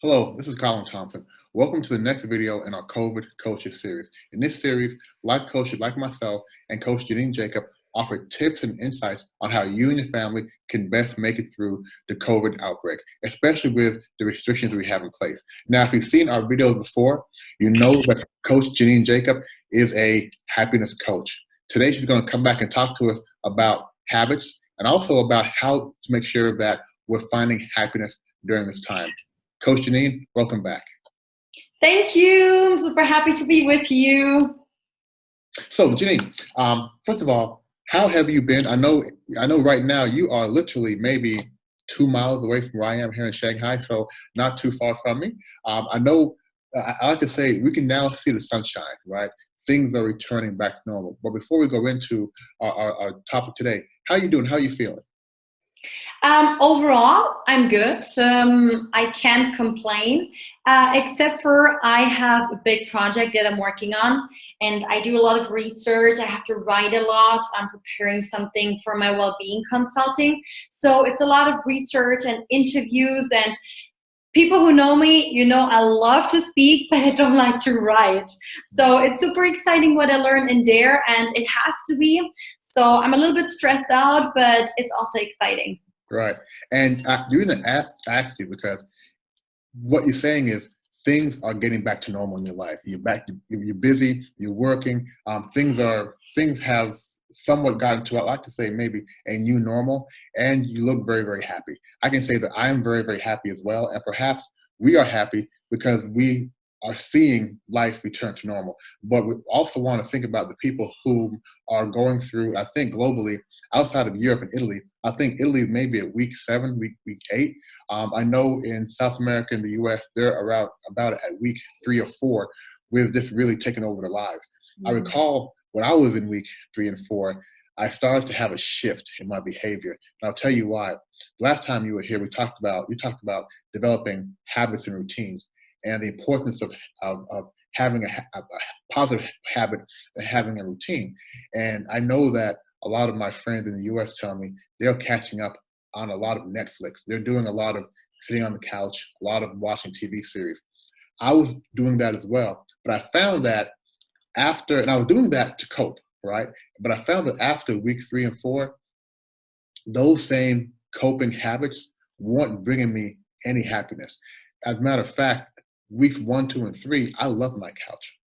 Hello, this is Colin Thompson. Welcome to the next video in our COVID Coaches series. In this series, life coaches like myself and Coach Janine and Jakob offer tips and insights on how you and your family can best make it through the COVID outbreak, especially with the restrictions we have in place. Now, if you've seen our videos before, you know that Coach Janine and Jakob is a happiness coach. Today, she's going to come back and talk to us about habits and also about how to make sure that we're finding happiness during this time. Coach Janine, welcome back. Thank you. I'm super happy to be with you. So, Janine, first of all, how have you been? I know right now you are literally maybe 2 miles away from where I am here in Shanghai, so not too far from me. I know, I like to say we can now see the sunshine, right? Things are returning back to normal. But before we go into our topic today, how are you doing? How are you feeling? Overall, I'm good. I can't complain, except for I have a big project that I'm working on, and I do a lot of research. I have to write a lot. I'm preparing something for my well-being consulting. So it's a lot of research and interviews, and people who know me, you know I love to speak, but I don't like to write. So it's super exciting what I learned in there, and it has to be. So I'm a little bit stressed out, but it's also exciting. Right. And the reason I asked you because what you're saying is things are getting back to normal in your life. You're back. You're busy. You're working. Things have somewhat gotten to, I like to say, maybe a new normal, and you look very, very happy. I can say that I am very, very happy as well, and perhaps we are happy because we are seeing life return to normal. But we also want to think about the people who are going through, I think globally, outside of Europe and Italy. I think Italy is maybe at week 7, week 8. I know in South America and the US, they're about at week 3 or 4 with this really taking over their lives. I recall when I was in week 3 and 4, I started to have a shift in my behavior. And I'll tell you why. Last time you were here, you talked about developing habits and routines and the importance of having a positive habit and having a routine. And I know that a lot of my friends in the US tell me they're catching up on a lot of Netflix. They're doing a lot of sitting on the couch, a lot of watching TV series. I was doing that as well, but I found that and I was doing that to cope, right? But I found that after week 3 and 4, those same coping habits weren't bringing me any happiness. As a matter of fact, weeks 1, 2, and 3, I loved my couch.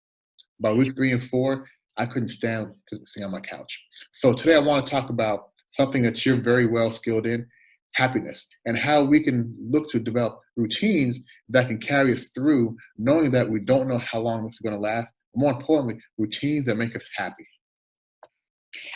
By week 3 and 4, I couldn't stand to sit on my couch. So today I want to talk about something that you're very well skilled in, happiness, and how we can look to develop routines that can carry us through, knowing that we don't know how long this is going to last. More importantly, routines that make us happy.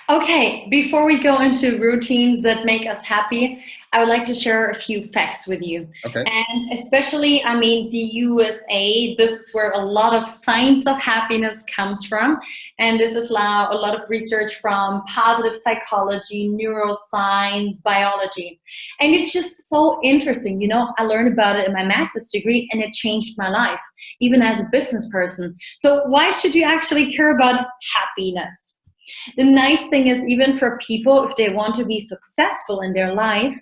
Okay, before we go into routines that make us happy, I would like to share a few facts with you. Okay. And especially, the USA, this is where a lot of science of happiness comes from. And this is now a lot of research from positive psychology, neuroscience, biology. And it's just so interesting. I learned about it in my master's degree, and it changed my life, even as a business person. So why should you actually care about happiness? The nice thing is, even for people, if they want to be successful in their life,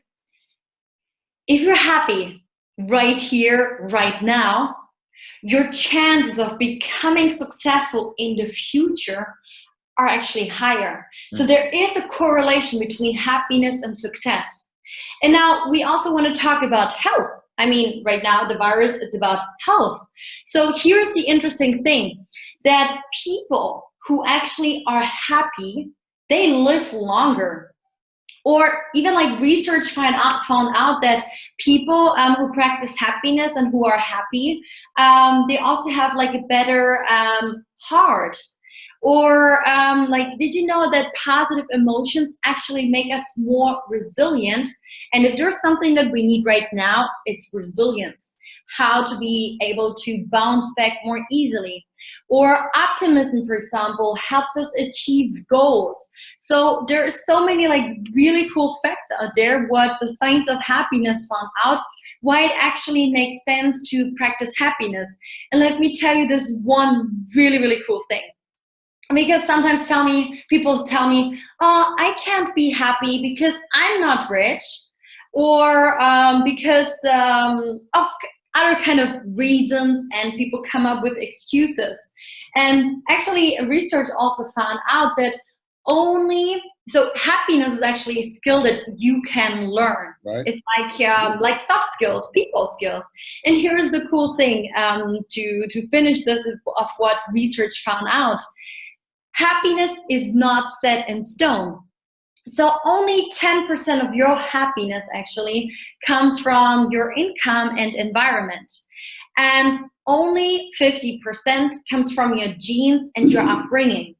if you're happy right here, right now, your chances of becoming successful in the future are actually higher. So there is a correlation between happiness and success. And now we also want to talk about health. Right now the virus, it's about health. So here's the interesting thing, that people who actually are happy, they live longer. Or even like research found out that people who practice happiness and who are happy, they also have like a better heart. Or did you know that positive emotions actually make us more resilient? And if there's something that we need right now, it's resilience. How to be able to bounce back more easily. Or optimism, for example, helps us achieve goals. So there are so many really cool facts out there, what the science of happiness found out, why it actually makes sense to practice happiness. And let me tell you this one really, really cool thing. Because sometimes people tell me, oh, I can't be happy because I'm not rich, or because other kind of reasons, and people come up with excuses. And actually, research also found out that so happiness is actually a skill that you can learn. Right. It's like soft skills, people skills. And here's the cool thing, to finish this of what research found out. Happiness is not set in stone. So only 10% of your happiness actually comes from your income and environment. And only 50% comes from your genes and your upbringing.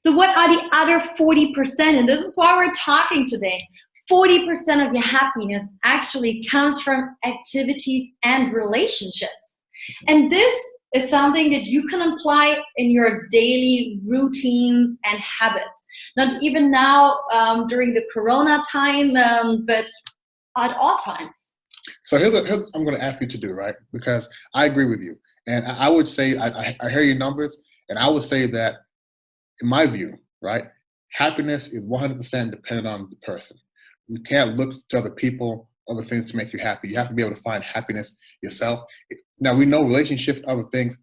So what are the other 40%? And this is why we're talking today. 40% of your happiness actually comes from activities and relationships. And this is something that you can apply in your daily routines and habits. Not even now during the Corona time, but at all times. So here's what I'm going to ask you to do, right? Because I agree with you. And I would say, I hear your numbers, and I would say that, in my view, right, happiness is 100% dependent on the person. You can't look to other people, other things to make you happy. You have to be able to find happiness yourself. Now, we know relationships, other things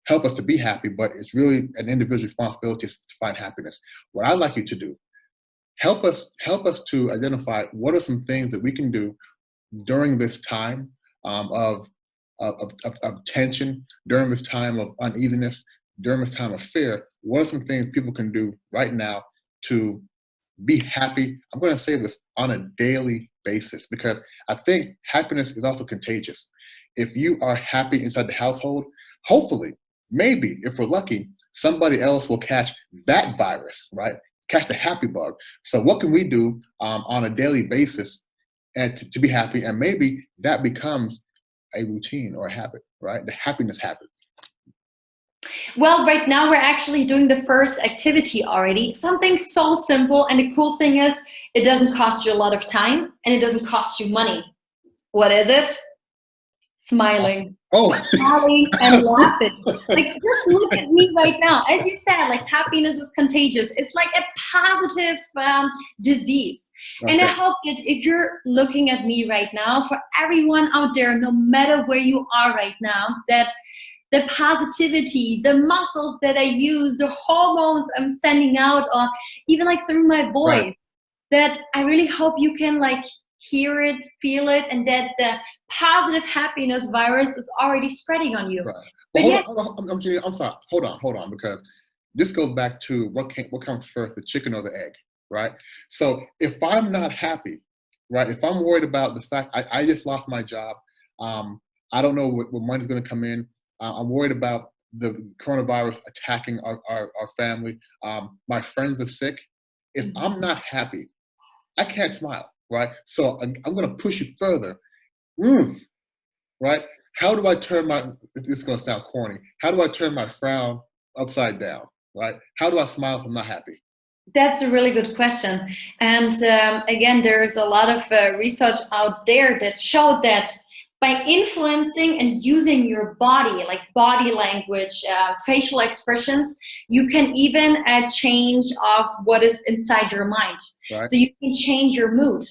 help us to be happy, but it's really an individual responsibility to find happiness. What I'd like you to do, help us to identify what are some things that we can do during this time of tension, during this time of uneasiness, during this time of fear. What are some things people can do right now to be happy? I'm going to say this on a daily basis, because I think happiness is also contagious. If you are happy inside the household, hopefully, maybe, if we're lucky, somebody else will catch that virus, right? Catch the happy bug. So what can we do on a daily basis and to be happy? And maybe that becomes a routine or a habit, right? The happiness habit. Well, right now we're actually doing the first activity already. Something so simple, and the cool thing is it doesn't cost you a lot of time and it doesn't cost you money. What is it? Smiling. Oh, Smiling and laughing. Like, just look at me right now. As you said, like, happiness is contagious. It's like a positive disease. Okay. And I hope that if you're looking at me right now, for everyone out there, no matter where you are right now, that the positivity, the muscles that I use, the hormones I'm sending out, or even like through my voice, right, that I really hope you can like hear it, feel it, and that the positive happiness virus is already spreading on you. Right. Well, I'm sorry. Hold on, because this goes back to what comes first, the chicken or the egg, right? So if I'm not happy, right, if I'm worried about the fact I just lost my job, I don't know what money's going to come in, I'm worried about the coronavirus attacking our family, my friends are sick. If I'm not happy, I can't smile, right? So I'm going to push you further. Right? How do I turn it's going to sound corny, how do I turn my frown upside down, right? How do I smile if I'm not happy? That's a really good question. And again, there's a lot of research out there that showed that by influencing and using your body, like body language, facial expressions, you can even change of what is inside your mind. Right. So you can change your mood.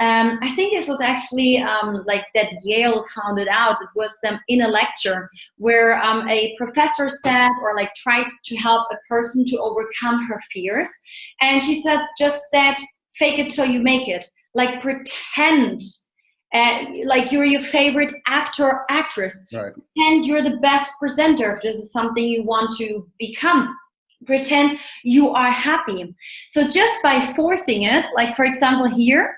I think this was actually like that Yale found it out. It was in a lecture where a professor said, or like tried to help a person to overcome her fears. And she just said, fake it till you make it. Like, pretend like you're your favorite actor or actress. Right. Pretend you're the best presenter if this is something you want to become. Pretend you are happy. So just by forcing it, like for example here,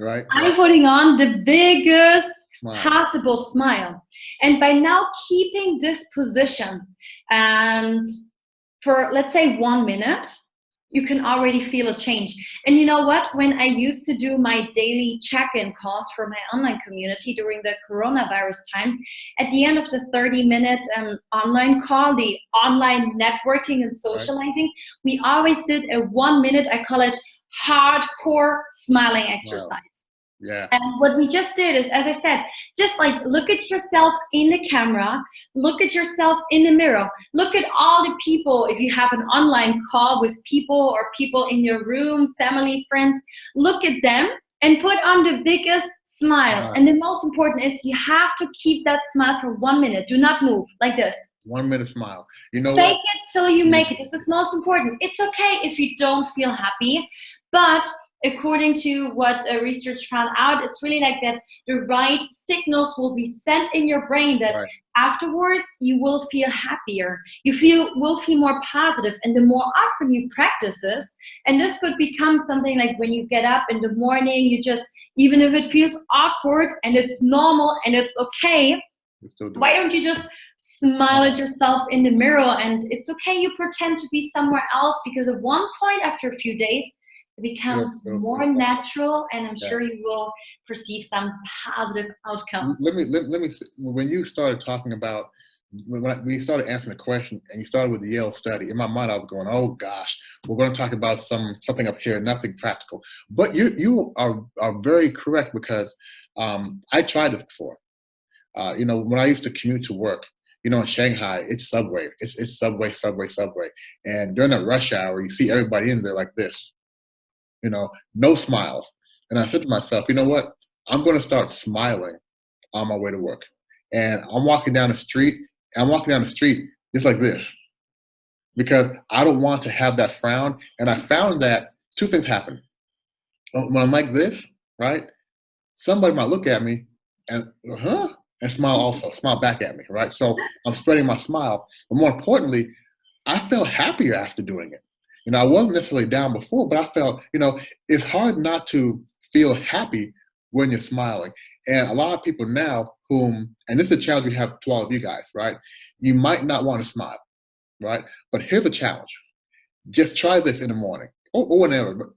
right, I'm putting on the biggest possible smile. And by now keeping this position and for, let's say, 1 minute, you can already feel a change. And you know what? When I used to do my daily check-in calls for my online community during the coronavirus time, at the end of the 30-minute online call, the online networking and socializing, right, we always did a 1 minute, I call it hardcore smiling exercise. Wow. Yeah. And what we just did is, as I said, just like look at yourself in the camera, look at yourself in the mirror, look at all the people, if you have an online call with people or people in your room, family, friends, look at them and put on the biggest smile. And the most important is you have to keep that smile for 1 minute. Do not move like this. 1 minute smile. You know Fake what? it till you make it. This is most important. It's okay if you don't feel happy, but according to what research found out, it's really like that the right signals will be sent in your brain that afterwards you will feel happier. Will feel more positive, and the more often you practice this, and this could become something like when you get up in the morning, you just, even if it feels awkward and it's normal and it's okay, why don't you just smile at yourself in the mirror? And it's okay, you pretend to be somewhere else, because at one point after a few days it becomes more natural, and I'm sure you will perceive some positive outcomes. Let me when you started talking about, when you started answering the question and you started with the Yale study, in my mind I was going, oh gosh, we're going to talk about something up here, nothing practical. But you are very correct, because I tried this before. You know, when I used to commute to work, you know, in Shanghai, it's subway. It's subway. And during that rush hour, you see everybody in there like this, you know, no smiles. And I said to myself, you know what? I'm going to start smiling on my way to work. And I'm walking down the street just like this, because I don't want to have that frown. And I found that two things happen. When I'm like this, right, somebody might look at me and, and smile back at me, right? So I'm spreading my smile. But more importantly, I felt happier after doing it. You know, I wasn't necessarily down before, but I felt, you know, it's hard not to feel happy when you're smiling. And a lot of people now and this is a challenge we have to all of you guys, right? You might not want to smile, right? But here's the challenge. Just try this in the morning or whenever. But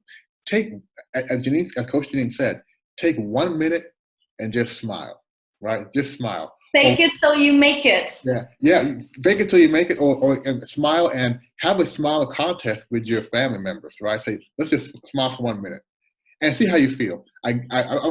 as Coach Janine said, take 1 minute and just smile, right? Just smile. Fake it till you make it. Yeah. Fake it till you make it, and smile, and have a smile contest with your family members, right? Say, let's just smile for 1 minute and see how you feel. I don't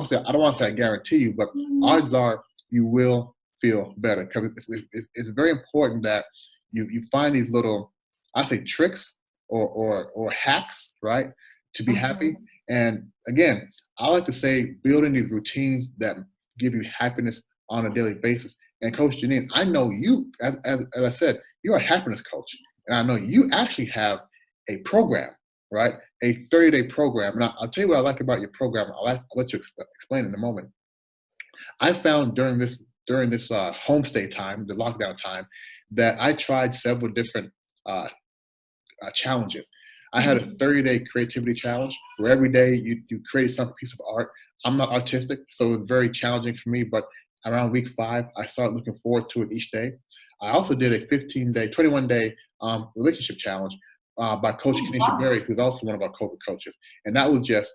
want to say I guarantee you, but odds are you will feel better, because it's very important that you find these little, I say, tricks or hacks, right, to be happy. And again, I like to say building these routines that give you happiness on a daily basis. And Coach Janine, I know you, as I said, you're a happiness coach, and I know you actually have a program, right? A 30-day program. And I'll tell you what I like about your program. I'll let you explain in a moment. I found during this homestay time, the lockdown time, that I tried several different challenges. I had a 30-day creativity challenge where every day you create some piece of art. I'm not artistic, so it was very challenging for me, but around week 5, I started looking forward to it each day. I also did a 21-day relationship challenge by Coach Kenisha Berry, who's also one of our COVID coaches. And that was just,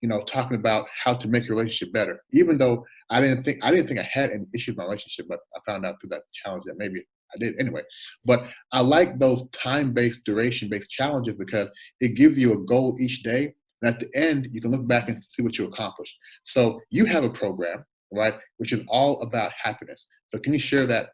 you know, talking about how to make your relationship better. Even though I didn't think I had any issues with my relationship, but I found out through that challenge that maybe I did anyway. But I like those time-based, duration-based challenges, because it gives you a goal each day. And at the end, you can look back and see what you accomplished. So you have a program, right, which is all about happiness. So can you share that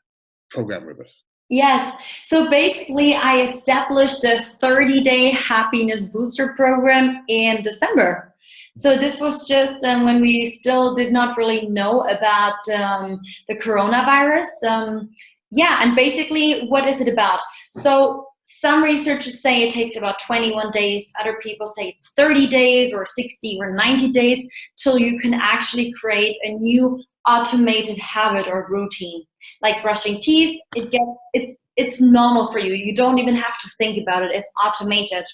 program with us? Yes. So basically, I established a 30-day happiness booster program in December. So this was just when we still did not really know about the coronavirus. And basically, what is it about? So some researchers say it takes about 21 days. Other people say it's 30 days or 60 or 90 days till you can actually create a new automated habit or routine. Like brushing teeth, it's normal for you. You don't even have to think about it. It's automated.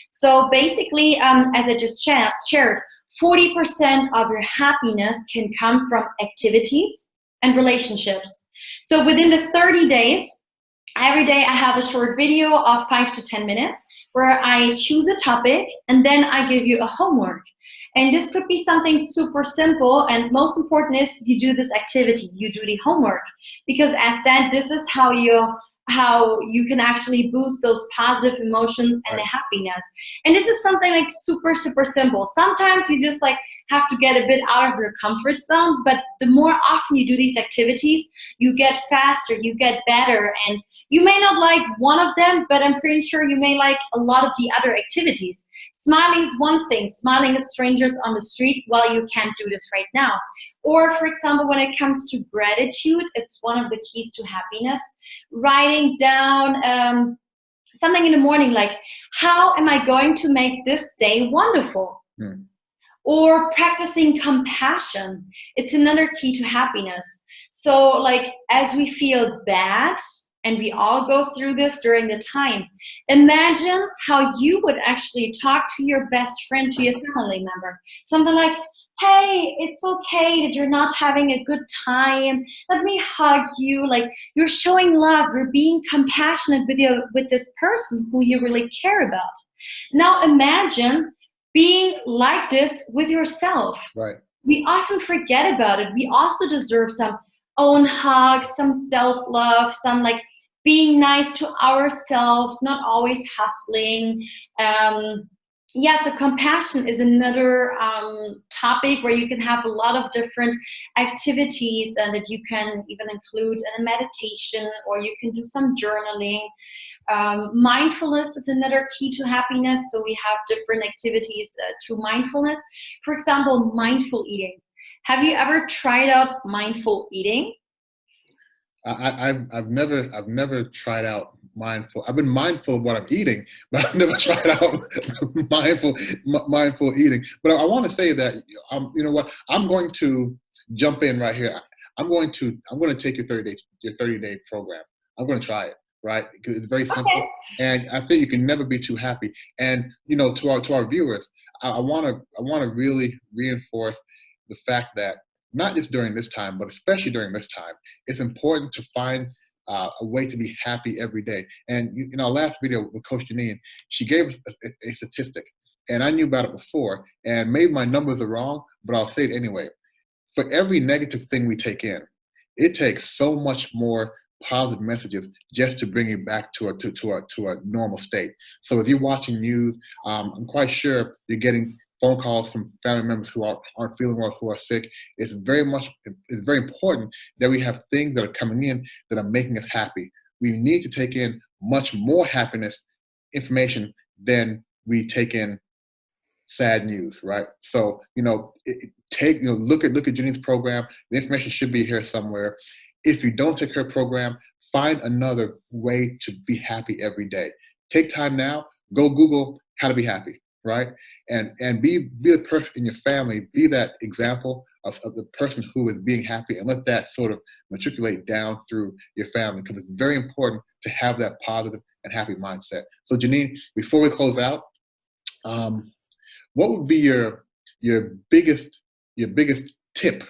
So basically, as I just shared, 40% of your happiness can come from activities and relationships. So within the 30 days, every day I have a short video of 5 to 10 minutes where I choose a topic and then I give you a homework. And this could be something super simple, and most important is you do this activity, you do the homework. Because as said, this is how you can actually boost those positive emotions and the happiness. And this is something like super, super simple. Sometimes you just like have to get a bit out of your comfort zone, but the more often you do these activities, you get faster, you get better, and you may not like one of them, but I'm pretty sure you may like a lot of the other activities. Smiling is one thing. Smiling at strangers on the street, well, you can't do this right now. Or, for example, when it comes to gratitude, it's one of the keys to happiness. Writing down something in the morning like, how am I going to make this day wonderful? Or practicing compassion. It's another key to happiness. So like, as we feel bad, and we all go through this during the time, imagine how you would actually talk to your best friend, to your family member. Something like, hey, it's okay that you're not having a good time. Let me hug you. Like, you're showing love. You're being compassionate with this person who you really care about. Now imagine being like this with yourself. Right. We often forget about it. We also deserve some own hugs, some self-love, some like being nice to ourselves, not always hustling. So compassion is another topic where you can have a lot of different activities and that you can even include in a meditation, or you can do some journaling. Mindfulness is another key to happiness. So we have different activities to mindfulness. For example, mindful eating. Have you ever tried out mindful eating? I've never tried out mindful. I've been mindful of what I'm eating, but I've never tried out mindful eating. But I want to say that you know what? I'm going to jump in right here. I'm going to take your 30-day program. I'm going to try it. Right, because it's very simple, Okay. and I think you can never be too happy. And you know, to our viewers, I want to really reinforce the fact that not just during this time, but especially during this time, it's important to find a way to be happy every day. And in our last video with Coach Janine, she gave us a statistic, and I knew about it before, and maybe my numbers are wrong, but I'll say it anyway. For every negative thing we take in, it takes so much more positive messages just to bring you back to a normal state. So if you're watching news, I'm quite sure you're getting phone calls from family members who aren't feeling well, who are sick. It's very important that we have things that are coming in that are making us happy. We need to take in much more happiness information than we take in sad news, right? So, you know, look at Janine's program. The information should be here somewhere. If you don't take her program, find another way to be happy every day. Take time now, go Google how to be happy, right? And be the person in your family, be that example of the person who is being happy, and let that sort of matriculate down through your family, because it's very important to have that positive and happy mindset. So Janine, before we close out, what would be your biggest tip,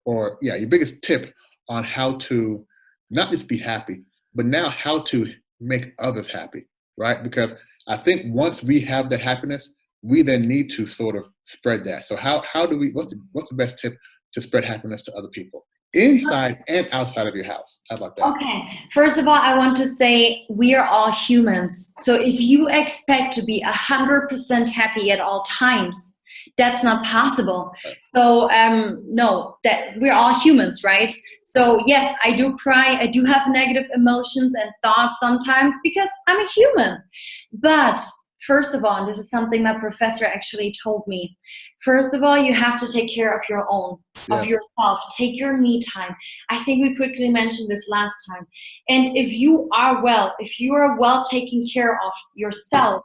your biggest tip on how to not just be happy, but now how to make others happy, right? Because I think once we have that happiness, we then need to sort of spread that. So how do we, what's the best tip to spread happiness to other people inside and outside of your house? How about that? Okay, first of all, I want to say we are all humans. So if you expect to be 100% happy at all times, that's not possible. So no, that we're all humans, right? So yes, I do cry. I do have negative emotions and thoughts sometimes because I'm a human. But first of all, and this is something my professor actually told me, first of all, you have to take care of your own, of yourself. Take your me time. I think we quickly mentioned this last time. And if you are well taken care of yourself,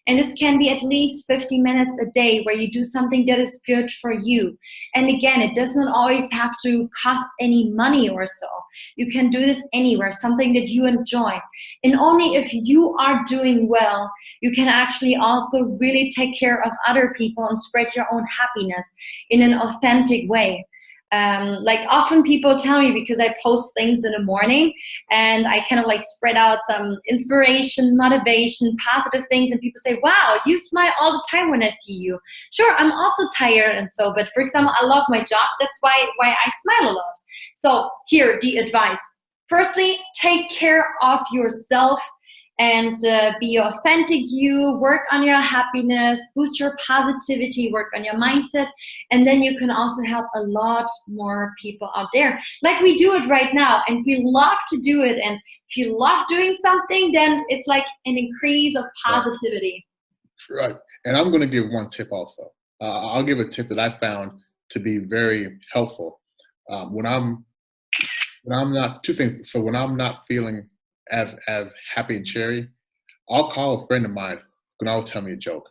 and this can be at least 50 minutes a day where you do something that is good for you. And again, it does not always have to cost any money or so. You can do this anywhere, something that you enjoy. And only if you are doing well, you can actually also really take care of other people and spread your own happiness in an authentic way. Like often people tell me, because I post things in the morning and I kind of like spread out some inspiration, motivation, positive things, and people say, wow, you smile all the time when I see you. Sure, I'm also tired and so, but for example, I love my job. That's why I smile a lot. So here, the advice. Firstly, take care of yourself and be authentic you, work on your happiness, boost your positivity, work on your mindset, and then you can also help a lot more people out there. Like we do it right now, and we love to do it, and if you love doing something, then it's like an increase of positivity. Right. And I'm going to give one tip also. I'll give a tip that I found to be very helpful. when I'm not, two things. So when I'm not feeling as happy and cheery, I'll call a friend of mine who can always tell me a joke,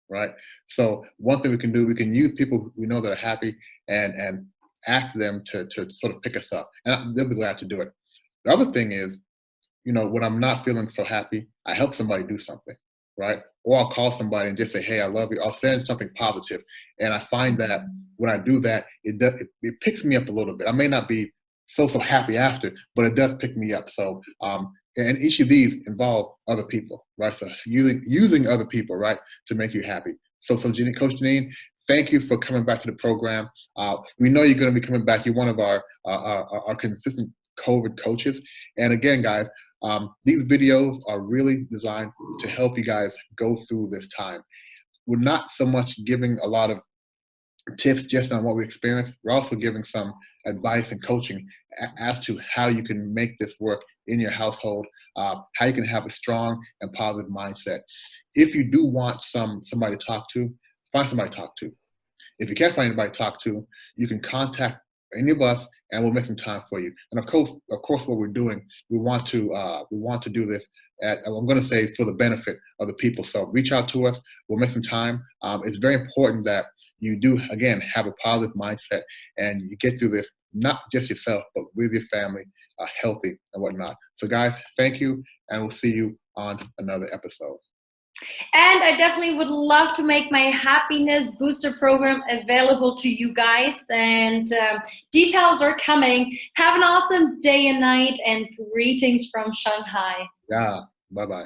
right? So one thing we can do, we can use people we know that are happy and ask them to sort of pick us up, and they'll be glad to do it. The other thing is, when I'm not feeling so happy, I help somebody do something, right? Or I'll call somebody and just say, "Hey, I love you." I'll send something positive, and I find that when I do that, it picks me up a little bit. I may not be so happy after, but it does pick me up. So, and each of these involve other people, right? So using other people, right, to make you happy. So, Janine, Coach Janine, thank you for coming back to the program. We know you're going to be coming back. You're one of our consistent COVID coaches. And again, guys, these videos are really designed to help you guys go through this time. We're not so much giving a lot of tips just on what we experienced. We're also giving some advice and coaching as to how you can make this work in your household, how you can have a strong and positive mindset. If you do want somebody to talk to, find somebody to talk to. If you can't find anybody to talk to, you can contact any of us, and we'll make some time for you. And of course, what we're doing, we want to do this I'm going to say, for the benefit of the people. So reach out to us. We'll make some time. It's very important that you do, again, have a positive mindset and you get through this, not just yourself, but with your family, healthy and whatnot. So guys, thank you, and we'll see you on another episode. And I definitely would love to make my happiness booster program available to you guys, and details are coming. Have an awesome day and night, and greetings from Shanghai. Yeah, bye-bye.